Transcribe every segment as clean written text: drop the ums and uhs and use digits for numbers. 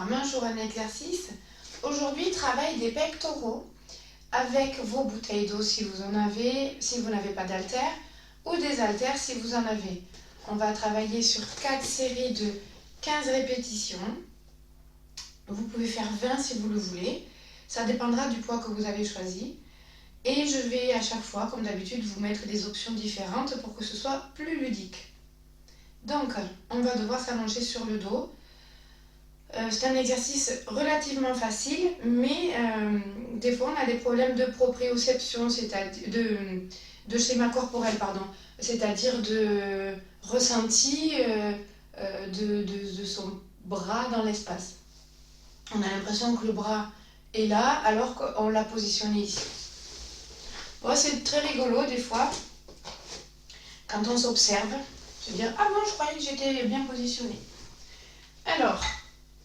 programme, un jour un exercice. Aujourd'hui, travail des pectoraux avec vos bouteilles d'eau si vous en avez, si vous n'avez pas d'haltères, ou des haltères si vous en avez. On va travailler sur 4 séries de 15 répétitions. Vous pouvez faire 20 si vous le voulez. Ça dépendra du poids que vous avez choisi. Et je vais à chaque fois, comme d'habitude, vous mettre des options différentes pour que ce soit plus ludique. Donc, on va devoir s'allonger sur le dos. C'est un exercice relativement facile, mais des fois on a des problèmes de proprioception, c'est-à-dire de schéma corporel, pardon, c'est-à-dire de ressenti de son bras dans l'espace. On a l'impression que le bras est là alors qu'on l'a positionné ici. Bon, c'est très rigolo des fois quand on s'observe, se dire ah non, je croyais que j'étais bien positionnée. Alors,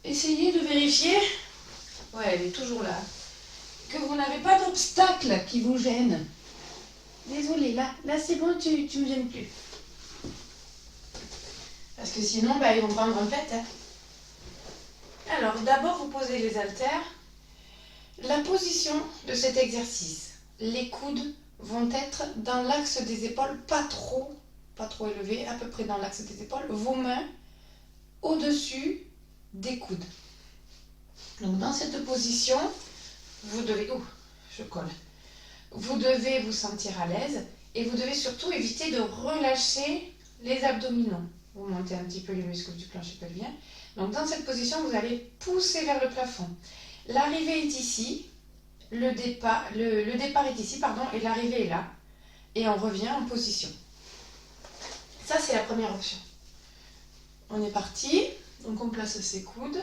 essayez de vérifier, ouais, elle est toujours là, que vous n'avez pas d'obstacle qui vous gêne. Désolée, là c'est bon, tu me gênes plus. Parce que sinon, ils vont prendre un pet. Hein. Alors, d'abord, vous posez les haltères. La position de cet exercice, les coudes vont être dans l'axe des épaules, pas trop élevés, à peu près dans l'axe des épaules. Vos mains au-dessus des coudes. Donc dans cette position, vous devez... Oh, je colle. Vous devez vous sentir à l'aise et vous devez surtout éviter de relâcher les abdominaux. Vous montez un petit peu les muscles du plancher pelvien. Donc dans cette position, vous allez pousser vers le plafond. L'arrivée est ici, le départ est ici, pardon, et l'arrivée est là. Et on revient en position. Ça, c'est la première option. On est parti. Donc on place ses coudes.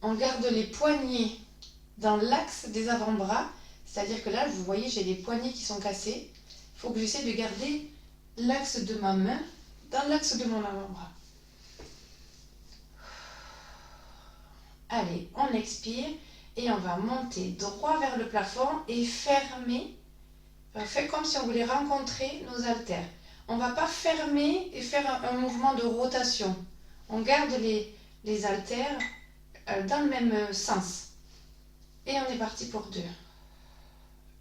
On garde les poignets dans l'axe des avant-bras. C'est-à-dire que là, vous voyez, j'ai les poignets qui sont cassés. Il faut que j'essaie de garder l'axe de ma main dans l'axe de mon avant-bras. Allez, on expire et on va monter droit vers le plafond et fermer. Faites comme si on voulait rencontrer nos haltères. On ne va pas fermer et faire un mouvement de rotation. On garde les haltères dans le même sens. Et on est parti pour 2.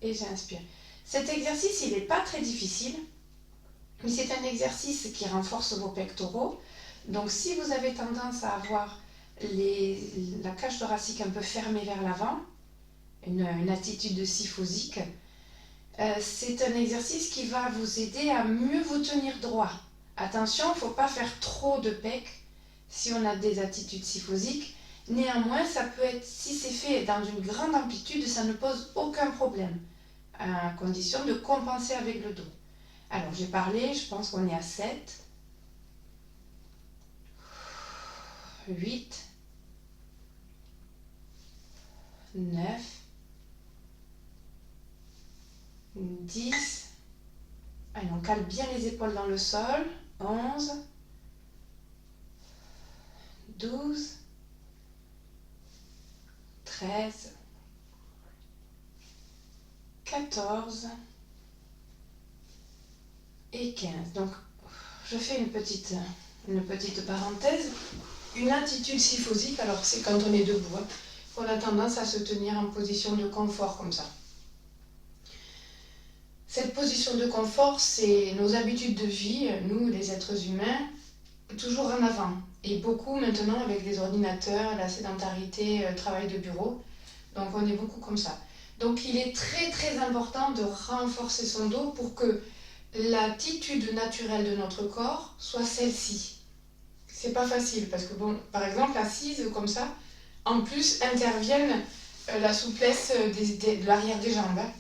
Et j'inspire. Cet exercice, il n'est pas très difficile, mais c'est un exercice qui renforce vos pectoraux. Donc si vous avez tendance à avoir la cage thoracique un peu fermée vers l'avant, une attitude syphosique, c'est un exercice qui va vous aider à mieux vous tenir droit. Attention, il ne faut pas faire trop de pecs si on a des attitudes syphosiques. Néanmoins, ça peut être, si c'est fait dans une grande amplitude, ça ne pose aucun problème, à condition de compenser avec le dos. Alors, j'ai parlé, je pense qu'on est à 7, 8, 9, 10. Allez, on cale bien les épaules dans le sol. 11, 12, 13, 14 et 15. Donc, je fais une petite parenthèse. Une attitude syphosique, alors c'est quand on est debout, hein, qu'on a tendance à se tenir en position de confort comme ça. Cette position de confort, c'est nos habitudes de vie, nous les êtres humains, toujours en avant. Et beaucoup maintenant avec les ordinateurs, la sédentarité, le travail de bureau. Donc on est beaucoup comme ça. Donc il est très très important de renforcer son dos pour que l'attitude naturelle de notre corps soit celle-ci. C'est pas facile parce que bon, par exemple assise comme ça, en plus interviennent la souplesse de l'arrière des jambes. Hein.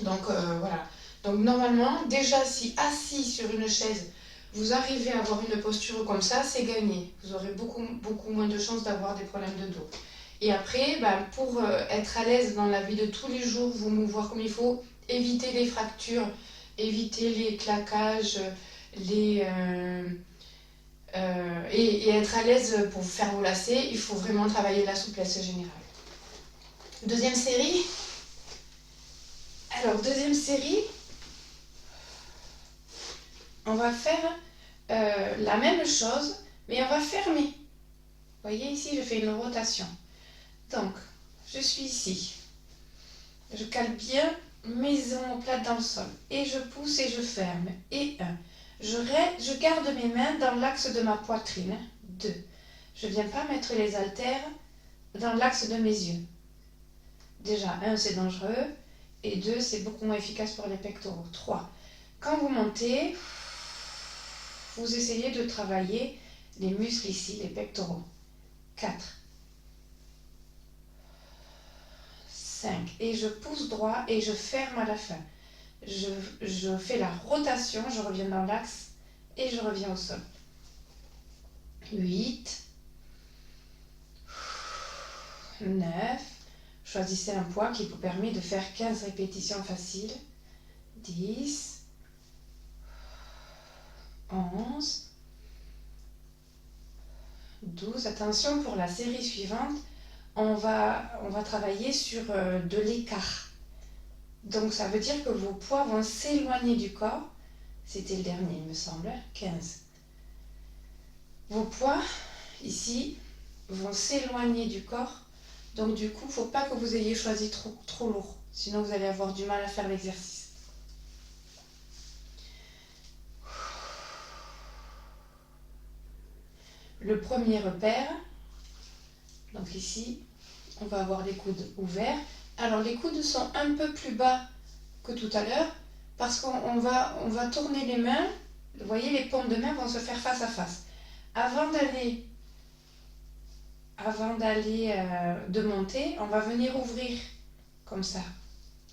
Donc voilà. Donc normalement, déjà si assis sur une chaise, vous arrivez à avoir une posture comme ça, c'est gagné. Vous aurez beaucoup moins de chances d'avoir des problèmes de dos. Et après, pour être à l'aise dans la vie de tous les jours, vous mouvoir comme il faut, éviter les fractures, éviter les claquages, et être à l'aise pour faire vos lacets, il faut vraiment travailler la souplesse générale. Deuxième série. Alors, deuxième série, on va faire la même chose, mais on va fermer. voyez ici, je fais une rotation. Donc, je suis ici. Je cale bien mes omoplates dans le sol. Et je pousse et je ferme. Et 1. Je garde mes mains dans l'axe de ma poitrine. 2. Je ne viens pas mettre les haltères dans l'axe de mes yeux. Déjà, 1, c'est dangereux. Et 2, c'est beaucoup moins efficace pour les pectoraux. 3. Quand vous montez, vous essayez de travailler les muscles ici, les pectoraux. 4. 5. Et je pousse droit et je ferme à la fin. Je fais la rotation, je reviens dans l'axe et je reviens au sol. 8. 9. Choisissez un poids qui vous permet de faire 15 répétitions faciles. 10. 11. 12. Attention, pour la série suivante, on va travailler sur de l'écart. Donc ça veut dire que vos poids vont s'éloigner du corps. C'était le dernier, il me semble. 15. Vos poids, ici, vont s'éloigner du corps. Donc du coup, il ne faut pas que vous ayez choisi trop lourd. Sinon, vous allez avoir du mal à faire l'exercice. Le premier repère, donc ici, on va avoir les coudes ouverts. Alors les coudes sont un peu plus bas que tout à l'heure parce qu'on va tourner les mains. Vous voyez, les paumes de main vont se faire face à face. Avant de monter, on va venir ouvrir comme ça.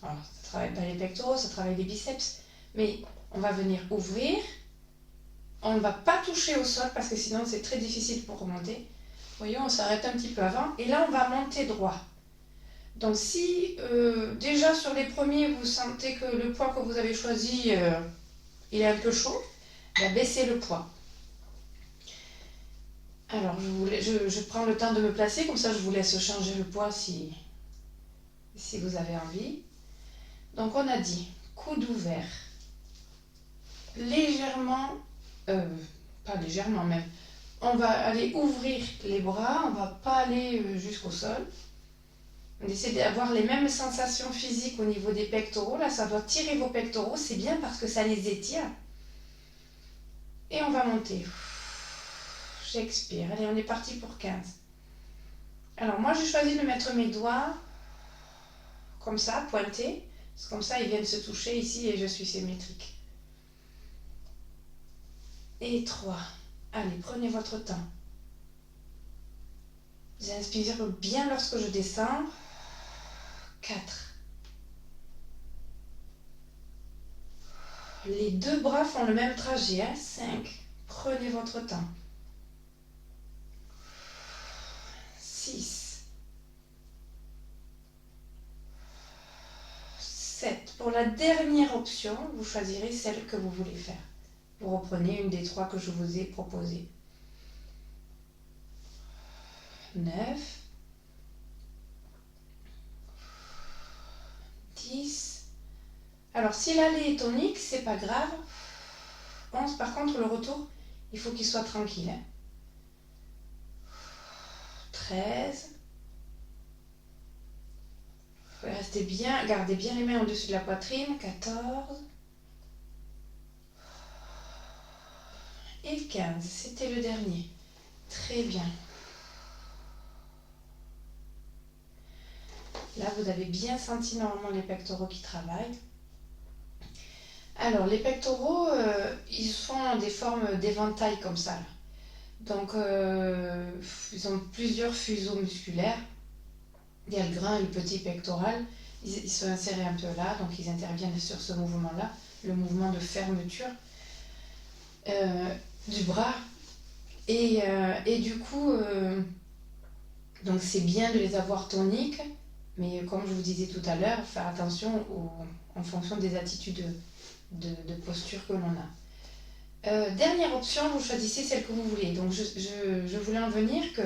Alors, ça travaille pas les pectoraux, ça travaille les biceps, mais on va venir ouvrir. On ne va pas toucher au sol parce que sinon c'est très difficile pour remonter. Voyons, on s'arrête un petit peu avant et là on va monter droit. Donc si déjà sur les premiers vous sentez que le poids que vous avez choisi il est un peu chaud, ben baissez le poids. Alors je prends le temps de me placer, comme ça je vous laisse changer le poids si vous avez envie. Donc on a dit coude ouvert, légèrement, pas légèrement même, on va aller ouvrir les bras, on ne va pas aller jusqu'au sol. On essaie d'avoir les mêmes sensations physiques au niveau des pectoraux. Là, ça doit tirer vos pectoraux, c'est bien parce que ça les étire. Et on va monter. J'expire. Allez, on est parti pour 15. Alors, moi, j'ai choisi de mettre mes doigts comme ça, pointés. Parce que comme ça, ils viennent se toucher ici et je suis symétrique. Et 3. Allez, prenez votre temps. Vous inspirez bien lorsque je descends. 4. Les deux bras font le même trajet. 5. Prenez votre temps. 6. 7. Pour la dernière option, vous choisirez celle que vous voulez faire. Vous reprenez une des 3 que je vous ai proposées. 9. 10. Alors, si l'aller est tonique, c'est pas grave. 11. Par contre, le retour, il faut qu'il soit tranquille. 13. Restez bien, gardez bien les mains au-dessus de la poitrine. 14. Et 15. C'était le dernier. Très bien. Là, vous avez bien senti normalement les pectoraux qui travaillent. Alors, les pectoraux, ils font des formes d'éventail comme ça. Là. Donc, ils ont plusieurs fuseaux musculaires. Il y a le grand et le petit pectoral. Ils sont insérés un peu là, donc ils interviennent sur ce mouvement-là, le mouvement de fermeture du bras. Et du coup, donc c'est bien de les avoir toniques, mais comme je vous disais tout à l'heure, faire attention en fonction des attitudes de posture que l'on a. Dernière option, vous choisissez celle que vous voulez. Donc je voulais en venir que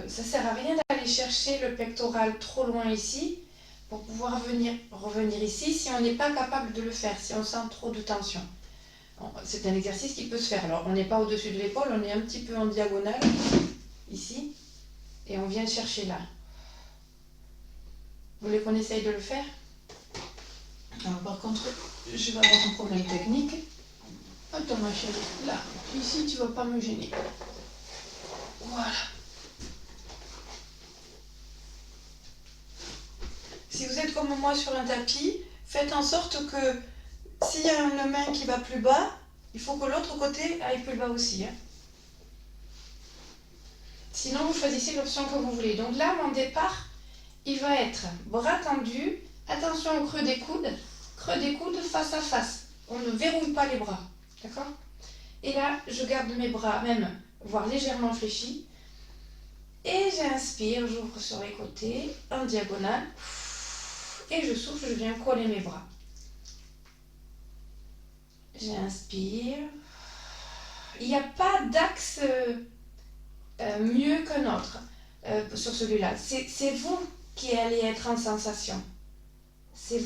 ça ne sert à rien d'aller chercher le pectoral trop loin ici pour pouvoir revenir ici si on n'est pas capable de le faire, si on sent trop de tension. C'est un exercice qui peut se faire. Alors on n'est pas au-dessus de l'épaule, on est un petit peu en diagonale ici. et on vient chercher là. Vous voulez qu'on essaye de le faire? Alors par contre, je vais avoir un problème technique. Attends ma chérie, là, ici tu vas pas me gêner. Voilà. Si vous êtes comme moi sur un tapis, faites en sorte que s'il y a une main qui va plus bas, il faut que l'autre côté aille plus bas aussi. Hein. Sinon, vous choisissez l'option que vous voulez. Donc là, mon départ, il va être bras tendus, attention au creux des coudes face à face. On ne verrouille pas les bras, d'accord? Et là, je garde mes bras, même, voire légèrement fléchis. Et j'inspire, j'ouvre sur les côtés, en diagonale. Et je souffle, je viens coller mes bras. J'inspire. Il n'y a pas d'axe mieux qu'un autre sur celui-là. C'est vous qui allez être en sensation. Ce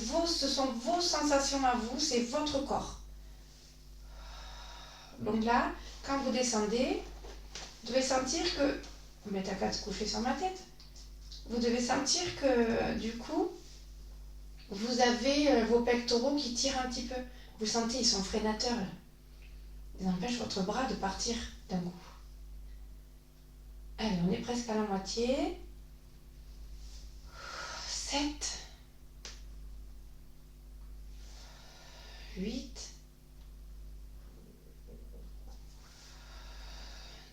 sont vos sensations à vous, c'est votre corps. Donc là, quand vous descendez, vous devez sentir que... Mais t'as qu'à te coucher sur ma tête. Vous devez sentir que, du coup, vous avez vos pectoraux qui tirent un petit peu. Vous sentez, ils sont freinateurs, là. Ils empêchent votre bras de partir d'un coup. Allez, on est presque à la moitié. 7. 8.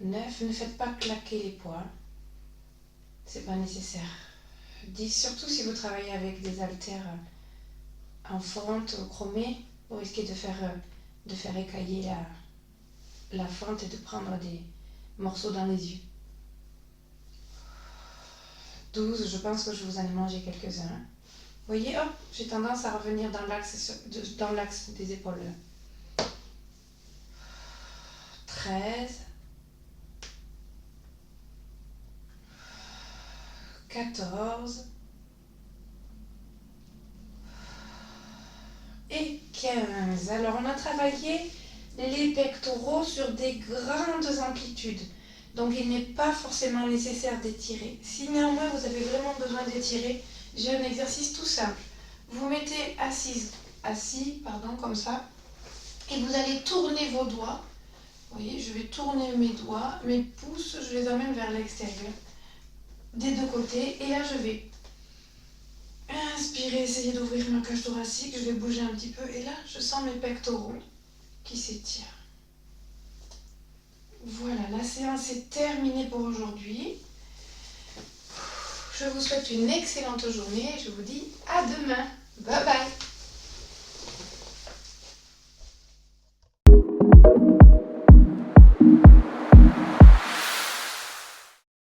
9. Ne faites pas claquer les poings. C'est pas nécessaire. 10. Surtout si vous travaillez avec des haltères en fonte chromée, vous risquez de faire écailler la fente et de prendre des morceaux dans les yeux. 12, je pense que je vous en ai mangé quelques-uns. Vous voyez, hop, j'ai tendance à revenir dans l'axe des épaules. 13, 14 et 15. Alors, on a travaillé les pectoraux sur des grandes amplitudes. Donc, il n'est pas forcément nécessaire d'étirer. Si néanmoins vous avez vraiment besoin d'étirer, j'ai un exercice tout simple. Vous mettez assis, comme ça, et vous allez tourner vos doigts. Vous voyez, je vais tourner mes doigts, mes pouces, je les emmène vers l'extérieur, des deux côtés. Et là, je vais inspirer, essayer d'ouvrir ma cage thoracique. Je vais bouger un petit peu. Et là, je sens mes pectoraux qui s'étirent. Voilà, la séance est terminée pour aujourd'hui. Je vous souhaite une excellente journée et je vous dis à demain. Bye bye.